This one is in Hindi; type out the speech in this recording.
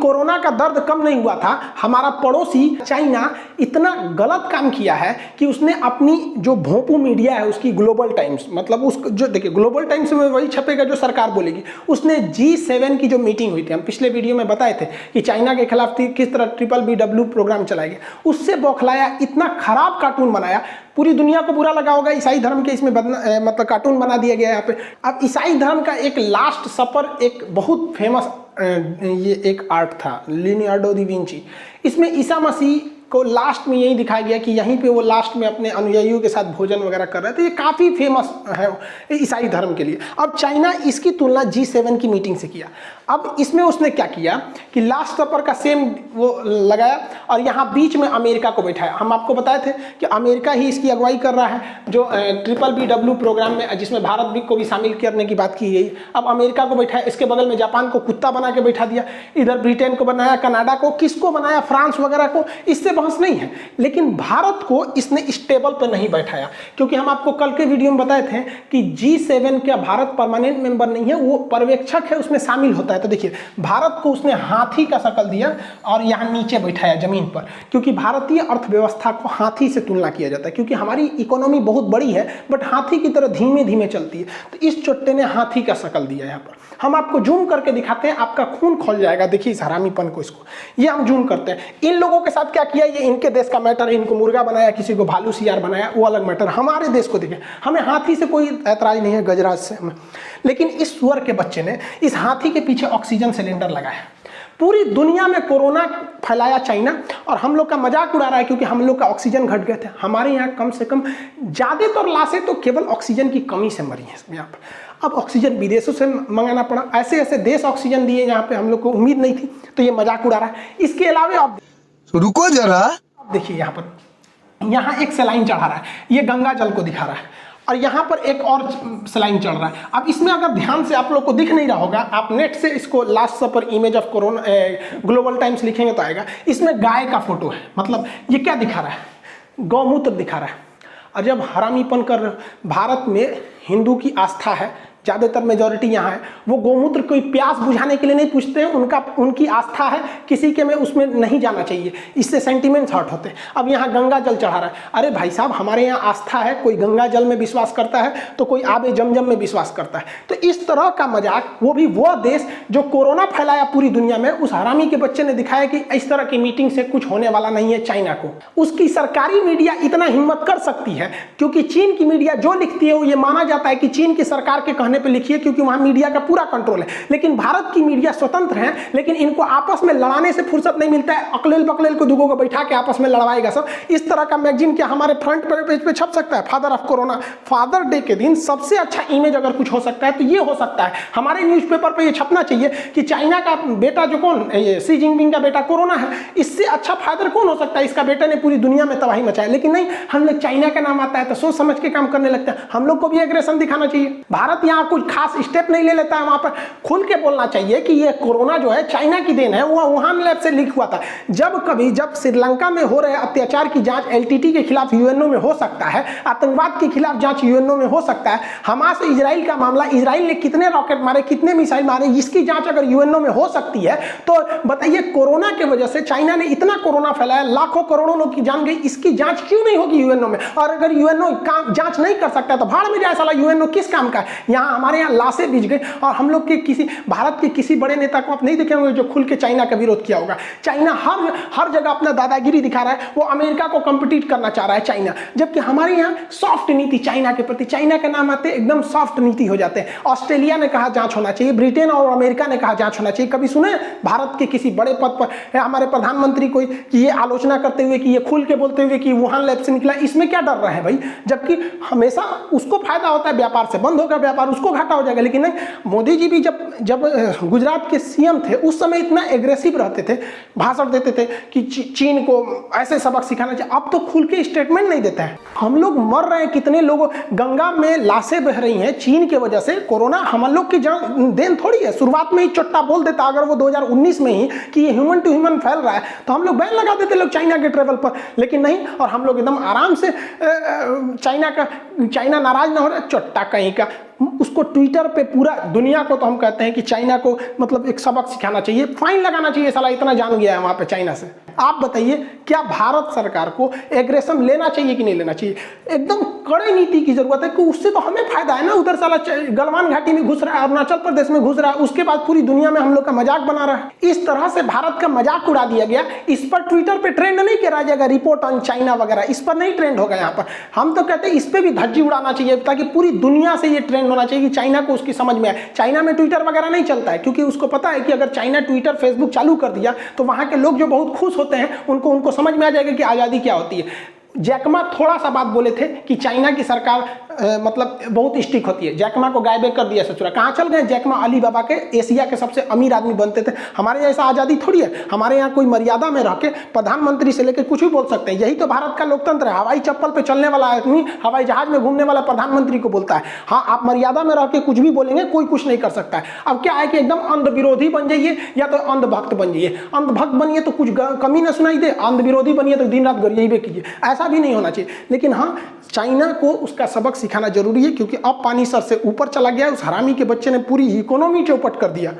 कोरोना का दर्द कम नहीं हुआ था। हमारा पड़ोसी चाइना इतना गलत काम किया है कि उसने अपनी जो भोंपू मीडिया है उसकी ग्लोबल टाइम्स, मतलब उस जो देखिए ग्लोबल टाइम्स में वही छपेगा जो सरकार बोलेगी। उसने G7 की जो मीटिंग हुई थी, हम पिछले वीडियो में बताए थे कि चाइना के खिलाफ किस तरह BBW प्रोग्राम चलाएंगे, उससे बौखलाया, इतना खराब कार्टून बनाया, पूरी दुनिया को बुरा लगा होगा। ईसाई धर्म के इसमें मतलब कार्टून बना दिया गया यहाँ पे। अब ईसाई धर्म का एक लास्ट सपर एक बहुत फेमस ये एक आर्ट था, लियोनार्डो दा विंची। इसमें ईसा मसीह को लास्ट में यही दिखाया गया कि यहीं पे वो लास्ट में अपने अनुयायियों के साथ भोजन वगैरह कर रहे थे। ये काफ़ी फेमस है ईसाई धर्म के लिए। अब चाइना इसकी तुलना G7 की मीटिंग से किया। अब इसमें उसने क्या किया कि लास्ट सपर का सेम वो लगाया और यहाँ बीच में अमेरिका को बैठाया। हम आपको बताए थे कि अमेरिका ही इसकी अगुवाई कर रहा है, जो BBW प्रोग्राम में, जिसमें भारत भी को भी शामिल करने की बात की गई। अब अमेरिका को बैठाया, इसके बगल में जापान को कुत्ता बना के बैठा दिया, इधर ब्रिटेन को बनाया, कनाडा को, किसको बनाया, फ्रांस वगैरह को। इससे बहस नहीं है, लेकिन भारत को इसने स्टेबल पर नहीं बैठाया, क्योंकि हम आपको कल के वीडियो में बताए थे कि G7 का भारत परमानेंट मेंबर नहीं है, वो पर्यवेक्षक है, उसमें शामिल होता है। तो देखिए भारत को उसने हाथी का शक्ल दिया और यहाँ नीचे बैठाया जमीन पर, क्योंकि भारतीय अर्थव्यवस्था को हाथी से तुलना किया जाता है, क्योंकि हमारी इकोनॉमी बहुत बड़ी है बट हाथी की तरह धीमे धीमे चलती है। तो इस चुट्टे ने हाथी का शक्ल दिया। यहाँ पर हम आपको जूम करके दिखाते हैं, आपका खून खोल जाएगा। देखिए इस हरामीपन को, इसको ये हम जूम करते हैं। इन लोगों के साथ क्या किया, ये इनके देश का मैटर है, इनको मुर्गा बनाया, किसी को भालू सियार बनाया, वो अलग मैटर। हमारे देश को देखिए, हमें हाथी से कोई ऐतराज नहीं है, गजराज से हमें, लेकिन इस सुअर के बच्चे ने इस हाथी के पीछे ऑक्सीजन सिलेंडर लगाया। पूरी दुनिया में कोरोना फैलाया चाइना, और हम लोग का मजाक उड़ा रहा है क्योंकि हम लोग का ऑक्सीजन घट गए थे। हमारे यहाँ कम से कम ज़्यादातर लाशें तो केवल ऑक्सीजन की कमी से मरी हैं यहाँ पर। अब ऑक्सीजन विदेशों से मंगाना पड़ा, ऐसे ऐसे देश ऑक्सीजन दिए जहाँ पे हम लोग को उम्मीद नहीं थी, तो ये मजाक उड़ा रहा है। इसके अलावा आप रुको जरा, देखिए यहाँ पर, यहाँ एक सलाइन चढ़ा रहा है, ये गंगा जल को दिखा रहा है, और यहाँ पर एक और सलाइन चढ़ रहा है। अब इसमें अगर ध्यान से आप लोग को दिख नहीं रहा होगा, आप नेट से इसको last supper image of corona Global Times लिखेंगे तो आएगा। इसमें गाय का फोटो है, मतलब ये क्या दिखा रहा है, गौमूत्र दिखा रहा है। और जब हरामीपन कर, भारत में हिंदू की आस्था है, ज़्यादातर मेजॉरिटी यहाँ है, वो गौमूत्र कोई प्यास बुझाने के लिए नहीं पूछते हैं, उनकी आस्था है किसी के में उसमें नहीं जाना चाहिए, इससे सेंटिमेंट्स हर्ट होते हैं। अब यहाँ गंगा जल चढ़ा रहा है। अरे भाई साहब, हमारे यहाँ आस्था है, कोई गंगा जल में विश्वास करता है तो कोई आबे जमजम में विश्वास करता है। तो इस तरह का मजाक, वो भी वो देश जो कोरोना फैलाया पूरी दुनिया में, उस हरामी के बच्चे ने दिखाया कि इस तरह की मीटिंग से कुछ होने वाला नहीं है चाइना को। उसकी सरकारी मीडिया इतना हिम्मत कर सकती है, क्योंकि चीन की मीडिया जो लिखती है वो ये माना जाता है कि चीन की सरकार के पे लिखिए, क्योंकि वहां मीडिया का पूरा कंट्रोल है। लेकिन भारत की मीडिया स्वतंत्र है, लेकिन इनको आपस में लड़ाने से फुर्सत नहीं मिलता है। अकलेल बकलेल को दुगो को बैठा के आपस में लड़वाएगा सब। इस तरह का मैगजीन क्या हमारे फ्रंट पेज पे छप सकता है? Father of corona, father day के दिन सबसे अच्छा इमेज अगर कुछ हो सकता है तो ये हो सकता है। हमारे न्यूज़पेपर पे ये छपना चाहिए कि चाइना का बेटा जो कौन, ये शी जिनपिंग का बेटा कोरोना है, इससे अच्छा फादर कौन हो सकता है? इसका बेटा ने पूरी दुनिया में तबाही मचाया। लेकिन नहीं, हम लोग चाइना का नाम आता है तो सोच समझ के काम करने लगते हैं। हम लोग को भी एग्रेशन दिखाना चाहिए। भारत यहाँ कुछ खास स्टेप नहीं ले लेता है, वहां पर खुल के बोलना चाहिए कि ये कोरोना जो है चाइना की देन है, वो वुहान लैब से लीक हुआ था। जब श्रीलंका में हो रहे अत्याचार की जांच LTT के खिलाफ यूएनओ में हो सकता है, आतंकवाद के खिलाफ जांच यूएनओ में हो सकता है, हमास इजराइल का मामला, इजराइल ने कितने रॉकेट मारे, कितने मिसाइल मारे, इसकी जांच अगर यूएनओ में हो सकती है, तो बताइए कोरोना की वजह से चाइना ने इतना कोरोना फैलाया, लाखों करोड़ों लोग की जान गई, इसकी जांच क्यों नहीं होगी यूएनओ में? और अगर यूएनओ जांच नहीं कर सकता तो भाड़ में जाए साला, यूएनओ किस काम का है? यहाँ हमारे यहाँ लाशें बिछ गई, और हम लोग के किसी भारत के किसी बड़े नेता को आप नहीं देखे होंगे जो खुल के चाइना का विरोध किया होगा। चाइना हर जगह अपना दादागिरी दिखा रहा है, वो अमेरिका को कंपीट करना चाह रहा है चाइना, जबकि हमारे यहाँ सॉफ्ट नीति चाइना के प्रति, चाइना के नाम आते एकदम सॉफ्ट नीति हो जाते हैं। ऑस्ट्रेलिया ने कहा जांच होना चाहिए, ब्रिटेन और अमेरिका ने कहा जांच होना चाहिए। कभी सुने भारत के किसी बड़े पद पर हमारे प्रधानमंत्री को ये आलोचना करते हुए, कि ये खुल के बोलते हुए कि वुहान लैब से निकला? इसमें क्या डर रहे हैं भाई? जबकि हमेशा उसको फायदा होता है, व्यापार से बंद होगा व्यापार, उसको घाटा हो जाएगा। लेकिन नहीं, मोदी जी भी जब गुजरात के सीएम थे उस समय इतना एग्रेसिव रहते थे, भाषण देते थे कि चीन को ऐसे सबक सिखाना चाहिए। अब तो खुल के स्टेटमेंट नहीं देता है। हम लोग मर रहे हैं, कितने लोग, गंगा में लाशें बह रही हैं चीन के वजह से। कोरोना हम लोग की देन थोड़ी है। शुरुआत में ही चोट्टा बोल देता अगर वो 2019 में ही कि ये ह्यूमन टू ह्यूमन फैल रहा है, तो हम लोग बैन लगा देते लोग चाइना के ट्रेवल पर। लेकिन नहीं, और हम लोग एकदम आराम से चाइना नाराज ना हो रहा है। चोट्टा कहीं का उसको ट्विटर पे पूरा दुनिया को, तो हम कहते हैं कि चाइना को मतलब एक सबक सिखाना चाहिए, फाइन लगाना चाहिए, साला इतना जान गया है वहाँ पे चाइना से। आप बताइए क्या भारत सरकार को एग्रेशन लेना चाहिए कि नहीं लेना चाहिए? एकदम कड़ी नीति की जरूरत है कि उससे तो हमें फायदा है ना। उधर साला गलवान घाटी में घुस रहा है, अरुणाचल प्रदेश में घुस रहा है, उसके बाद पूरी दुनिया में हम लोग का मजाक बना रहा है। इस तरह से भारत का मजाक उड़ा दिया गया। इस पर ट्विटर पे ट्रेंड नहीं करा जाएगा, रिपोर्ट ऑन चाइना वगैरह, इस पर नहीं ट्रेंड होगा यहाँ पर। हम तो कहते हैं इस पर भी धज्जी उड़ाना चाहिए, ताकि पूरी दुनिया से ये ट्रेंड होना चाहिए कि चाइना को उसकी समझ में आए। चाइना में ट्विटर वगैरह नहीं चलता है, क्योंकि उसको पता है कि अगर चाइना ट्विटर फेसबुक चालू कर दिया तो वहाँ के लोग जो बहुत खुश होते हैं उनको समझ में आ जाएगा कि आज़ादी क्या होती है। जैकमा थोड़ा सा बात बोले थे कि चाइना की सरकार मतलब बहुत स्ट्रिक्ट होती है। जैकमा को गायबे कर दिया ससुरा, कहाँ चल गए? जैकमा अली बाबा के एशिया के सबसे अमीर आदमी बनते थे। हमारे यहाँ ऐसा आज़ादी थोड़ी है, हमारे यहाँ कोई मर्यादा में रह के प्रधानमंत्री से लेकर कुछ भी बोल सकते हैं। यही तो भारत का लोकतंत्र है। हवाई चप्पल पे चलने वाला आदमी हवाई जहाज में घूमने वाला प्रधानमंत्री को बोलता है हाँ आप मर्यादा में रह के कुछ भी बोलेंगे, कोई कुछ नहीं कर सकता है। अब क्या है कि एकदम अंध विरोधी बन जाइए या तो अंधभक्त बन जाइए। अंधभक्त बनिए तो कुछ कमी ना सुनाई दे, अंध विरोधी बनिए तो दिन रात गरियाबे कीजिए, ऐसा भी नहीं होना चाहिए। लेकिन हाँ, चाइना को उसका सबक सिखाना जरूरी है, क्योंकि अब पानी सर से ऊपर चला गया है। उस हरामी के बच्चे ने पूरी इकोनॉमी चौपट कर दिया।